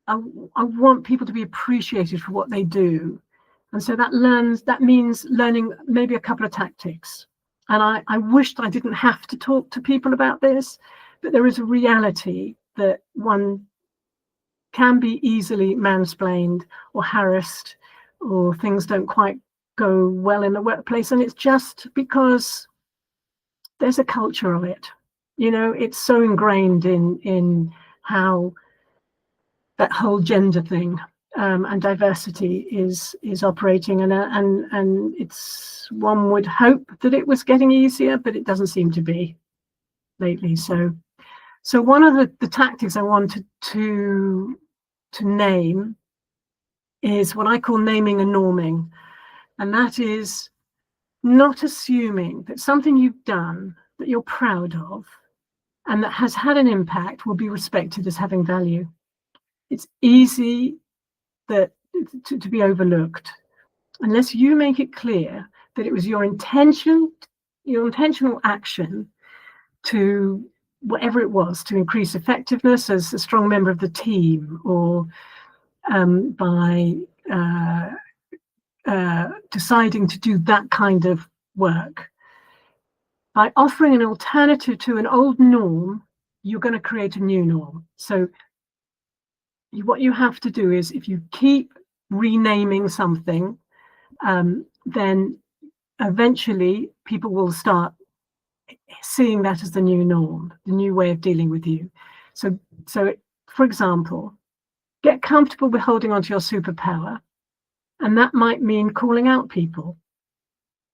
I want people to be appreciated for what they do. And so that means learning maybe a couple of tactics. And I wished I didn't have to talk to people about this, but there is a reality that one can be easily mansplained or harassed, or things don't quite go well in the workplace. And it's just because there's a culture of it. You know, it's so ingrained in how that whole gender thing and diversity is operating, and it's, one would hope that it was getting easier, but it doesn't seem to be lately. So one of the tactics I wanted to name is what I call naming and norming, and that is not assuming that something you've done that you're proud of and that has had an impact will be respected as having value. It's easy that to be overlooked unless you make it clear that it was your intentional action to, whatever it was, to increase effectiveness as a strong member of the team, or by deciding to do that kind of work. By offering an alternative to an old norm, you're going to create a new norm. So what you have to do is, if you keep renaming something, then eventually people will start seeing that as the new norm, the new way of dealing with you. So for example, get comfortable with holding on to your superpower, and that might mean calling out people.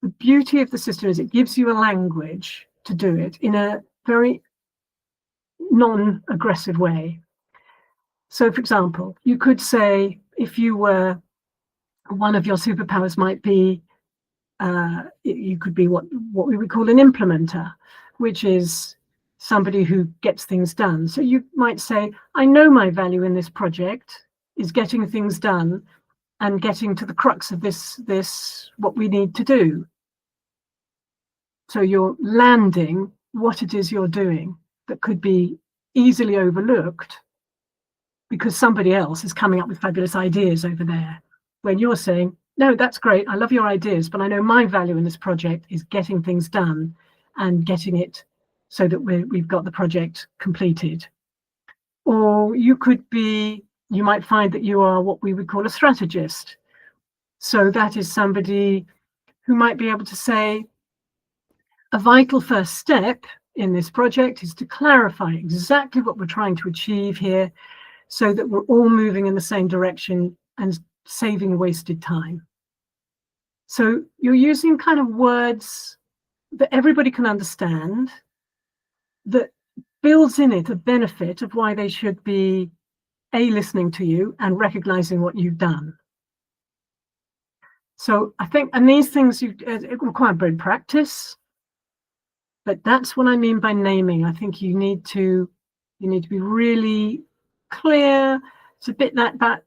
The beauty of the system is it gives you a language to do it in a very non-aggressive way. So, for example, you could say, if you were, one of your superpowers might be, you could be what we would call an implementer, which is somebody who gets things done. So you might say, I know my value in this project is getting things done and getting to the crux of this what we need to do. So you're landing what it is you're doing that could be easily overlooked because somebody else is coming up with fabulous ideas over there, when you're saying, no, that's great, I love your ideas, but I know my value in this project is getting things done and getting it so that we've got the project completed. Or you might find that you are what we would call a strategist. So that is somebody who might be able to say, a vital first step in this project is to clarify exactly what we're trying to achieve here, so that we're all moving in the same direction and saving wasted time. So you're using kind of words that everybody can understand, that builds in it a benefit of why they should be listening to you and recognizing what you've done. So I think, and these things it require great practice, but that's what I mean by naming. I think you need to be really clear. It's a bit that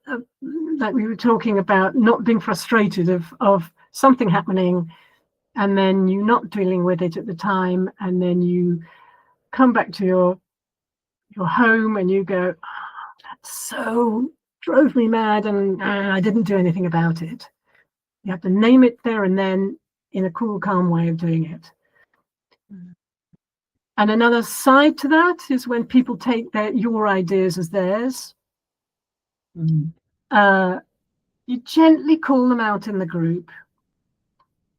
we were talking about, not being frustrated of something happening and then you not dealing with it at the time, and then you come back to your home and you go, oh, that so drove me mad, and I didn't do anything about it. You have to name it there and then, in a cool, calm way of doing it. And another side to that is when people take your ideas as theirs. You gently call them out in the group.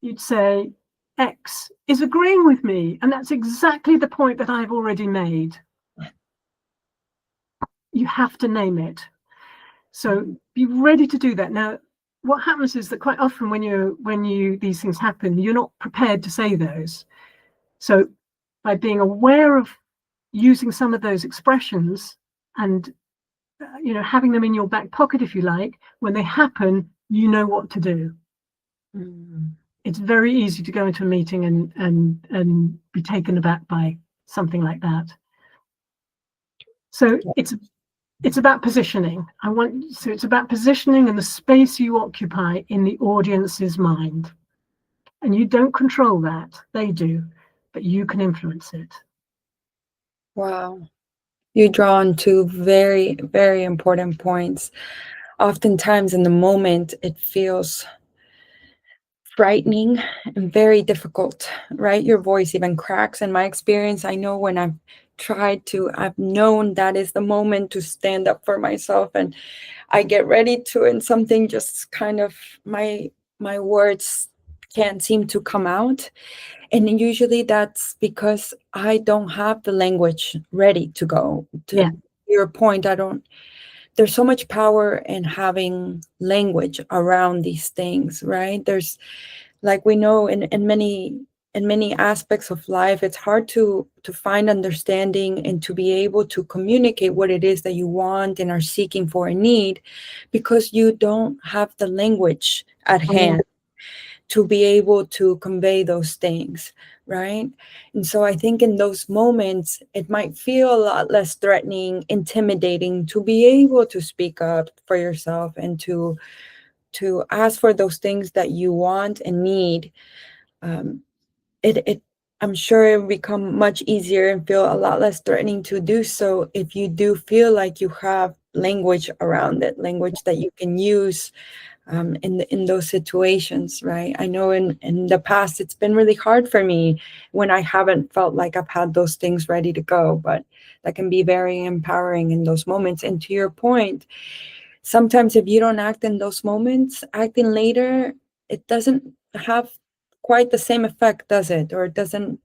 You'd say, X is agreeing with me, and that's exactly the point that I've already made. You have to name it. So be ready to do that. Now, what happens is that quite often when these things happen, you're not prepared to say those. So by being aware of using some of those expressions and having them in your back pocket, if you like, when they happen, you know what to do. It's very easy to go into a meeting and be taken aback by something like that. So it's about positioning. It's about positioning and the space you occupy in the audience's mind. And you don't control that, they do, but you can influence it. Wow. You draw on two very, very important points. Oftentimes in the moment, it feels frightening and very difficult, right? Your voice even cracks. In my experience, I know when I've known that is the moment to stand up for myself, and I get ready to, and something just kind of, my words can't seem to come out. And usually that's because I don't have the language ready to go. To Yeah. your point, I don't, there's so much power in having language around these things, right? There's, like we know in many aspects of life, it's hard to find understanding and to be able to communicate what it is that you want and are seeking for and need, because you don't have the language at hand to be able to convey those things, right? And so I think in those moments, it might feel a lot less threatening, intimidating to be able to speak up for yourself and to ask for those things that you want and need. Um, it I'm sure it will become much easier and feel a lot less threatening to do so if you do feel like you have language around it, language that you can use in those situations, right? I know in the past it's been really hard for me when I haven't felt like I've had those things ready to go, but that can be very empowering in those moments. And to your point, sometimes if you don't act in those moments, acting later, it doesn't have quite the same effect, does it? Or it doesn't,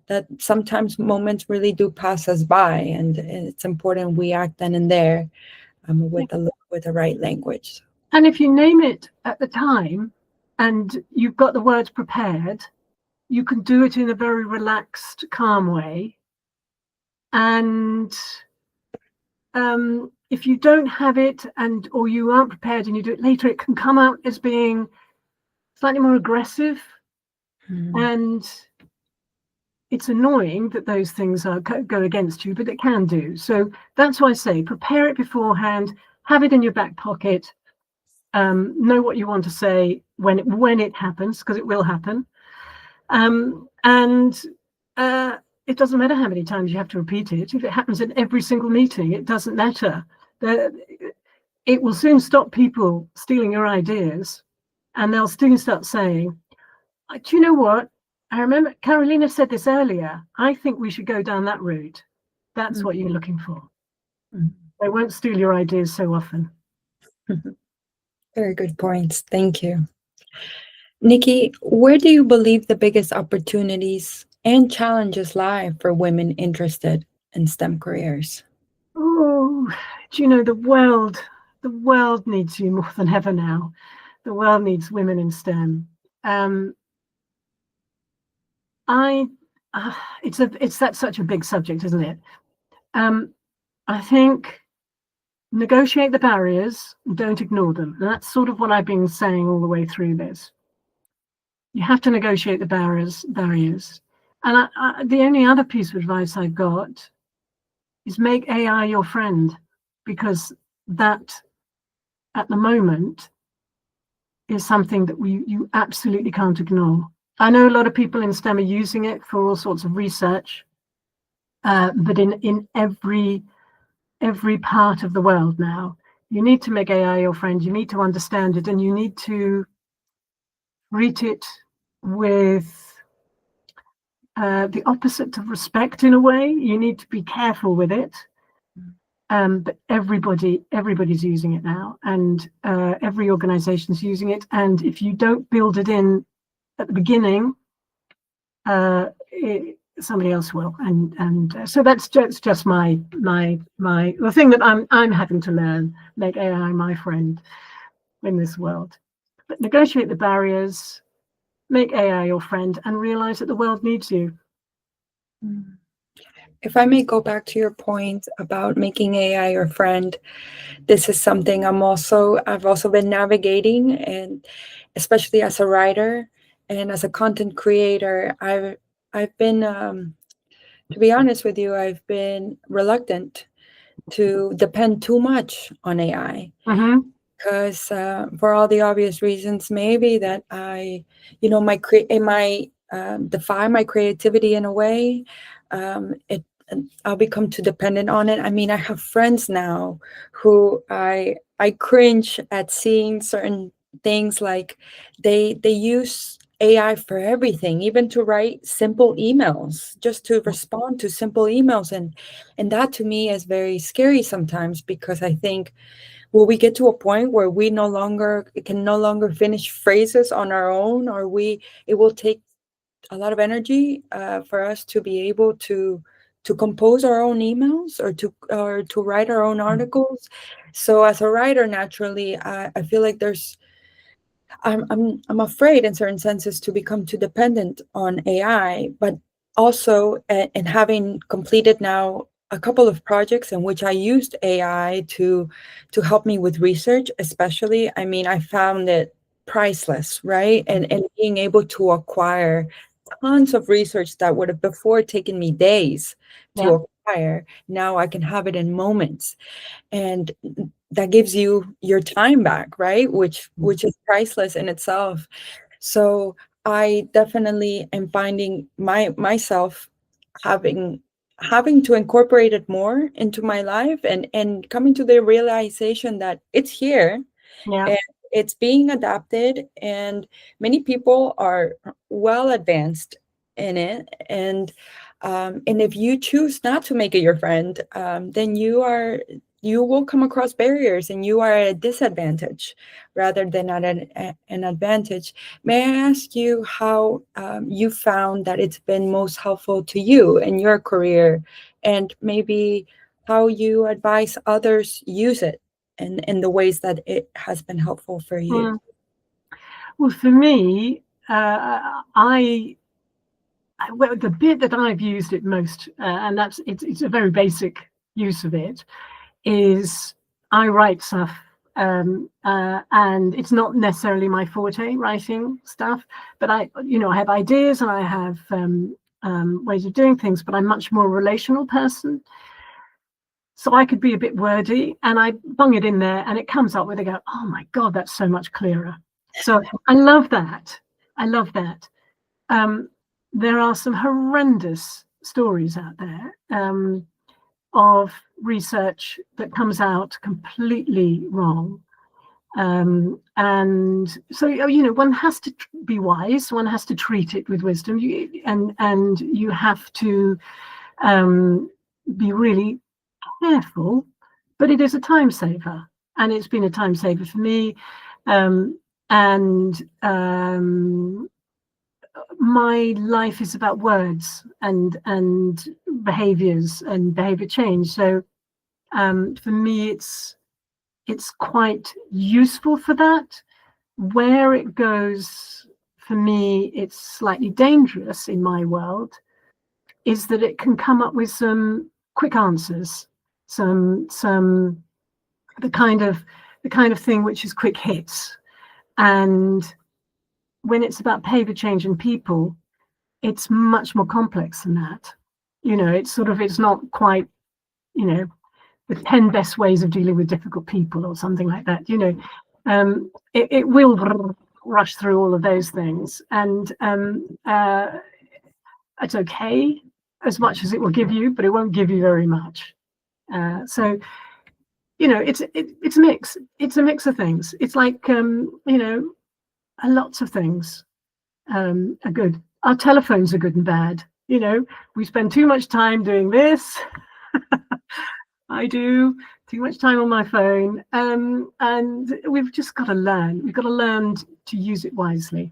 that sometimes moments really do pass us by, and it's important we act then and there with the right language. And if you name it at the time and you've got the words prepared, you can do it in a very relaxed, calm way. And if you don't have it or you aren't prepared and you do it later, it can come out as being slightly more aggressive. And it's annoying that those things go against you, but it can do. So that's why I say prepare it beforehand, have it in your back pocket, know what you want to say when it happens, because it will happen. And it doesn't matter how many times you have to repeat it. If it happens in every single meeting, it doesn't matter. It will soon stop people stealing your ideas, and they'll soon start saying, do you know what? I remember Carolina said this earlier. I think we should go down that route. That's what you're looking for. They won't steal your ideas so often. Very good points. Thank you. Nicky, where do you believe the biggest opportunities and challenges lie for women interested in STEM careers? Oh, do you know, the world needs you more than ever now. The world needs women in STEM. That's such a big subject, isn't it? I think negotiate the barriers, don't ignore them. And that's sort of what I've been saying all the way through this. You have to negotiate the barriers. And the only other piece of advice I've got is make AI your friend, because that, at the moment, is something that you absolutely can't ignore. I know a lot of people in STEM are using it for all sorts of research, but in every part of the world now, you need to make AI your friend. You need to understand it, and you need to treat it with the opposite of respect in a way. You need to be careful with it. But everybody's using it now, and every organization's using it. And if you don't build it in at the beginning, somebody else will. And so that's just my the thing that I'm having to learn. Make AI my friend in this world. But negotiate the barriers, make AI your friend, and realize that the world needs you. If I may go back to your point about making AI your friend, this is something I've also been navigating, and especially as a writer and as a content creator, I've been to be honest with you, I've been reluctant to depend too much on AI. Because for all the obvious reasons, maybe that I, defy my creativity in a way. I'll become too dependent on it. I mean, I have friends now who I cringe at seeing certain things, like they use AI for everything, even to write simple emails, just to respond to simple emails. And that to me is very scary sometimes, because I think, will we get to a point where we can no longer finish phrases on our own, or it will take a lot of energy for us to be able to compose our own emails, or to write our own articles. So as a writer, naturally, I feel like I'm afraid in certain senses to become too dependent on AI, but also, and having completed now a couple of projects in which I used AI to help me with research, especially. I mean, I found it priceless, right? And being able to acquire tons of research that would have before taken me days Yeah. to acquire. Now I can have it in moments, and that gives you your time back, right? Which is priceless in itself. So I definitely am finding myself having to incorporate it more into my life, and coming to the realization that it's here, Yeah. and it's being adapted, and many people are well advanced in it. And if you choose not to make it your friend, then you will come across barriers, and you are at a disadvantage rather than at an advantage. May I ask you how you found that it's been most helpful to you in your career, and maybe how you advise others use it in the ways that it has been helpful for you? Mm. Well, for me, well, the bit that I've used it most, and it's a very basic use of it, is I write stuff, and it's not necessarily my forte, writing stuff, but I have ideas, and I have ways of doing things, but I'm much more a relational person. So I could be a bit wordy, and I bung it in there, and it comes up with, I go, oh my God, that's so much clearer. So I love that. I love that. There are some horrendous stories out there of research that comes out completely wrong. And so, one has to be wise, one has to treat it with wisdom, and you have to be really careful, but it is a time saver, and it's been a time saver for me. And my life is about words and behaviors and behavior change. So for me, it's quite useful for that. Where it goes, for me, it's slightly dangerous in my world, is that it can come up with some quick answers, some the kind of thing which is quick hits. And when it's about behavior change in people, it's much more complex than that. It's not quite, the 10 best ways of dealing with difficult people or something like that. It will rush through all of those things, and it's okay as much as it will give you, but it won't give you very much. So it's a mix. It's a mix of things. It's like lots of things are good. Our telephones are good and bad. We spend too much time doing this. I do too much time on my phone, and we've just got to learn. We've got to learn to use it wisely.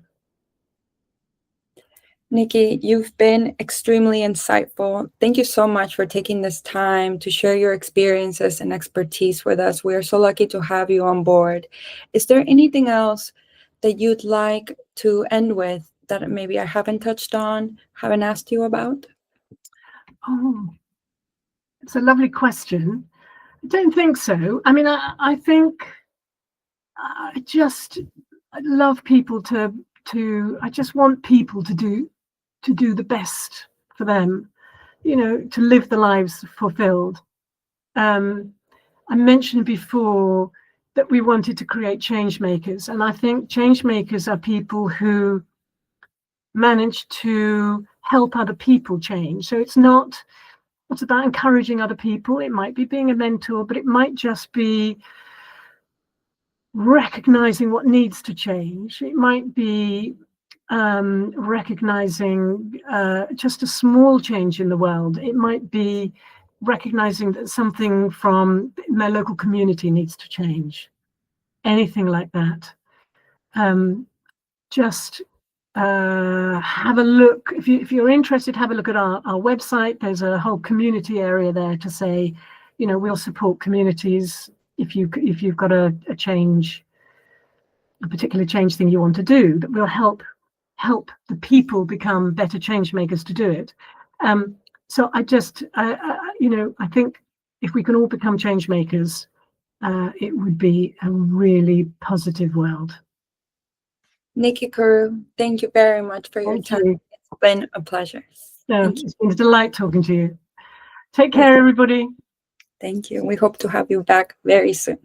Nicky, you've been extremely insightful. Thank you so much for taking this time to share your experiences and expertise with us. We are so lucky to have you on board. Is there anything else that you'd like to end with that maybe I haven't touched on, haven't asked you about? Oh, it's a lovely question. I don't think so. I mean, I think I love people I just want people to do the best for them, to live the lives fulfilled. I mentioned before that we wanted to create change makers, and I think change makers are people who manage to help other people change. So it's about encouraging other people. It might be being a mentor, but it might just be recognizing what needs to change. It might be recognizing just a small change in the world. It might be recognizing that something from my local community needs to change. Anything like that. Just have a look. If you're interested, have a look at our website. There's a whole community area there to say, you know, we'll support communities if you've got a change, a particular change thing you want to do, that will help the people become better change makers to do it. So I just, you know, I think if we can all become change makers, it would be a really positive world. Nicky, Carew, thank you very much for your time. It's been a pleasure. No, it's been a delight talking to you. Take care, everybody. Thank you. We hope to have you back very soon.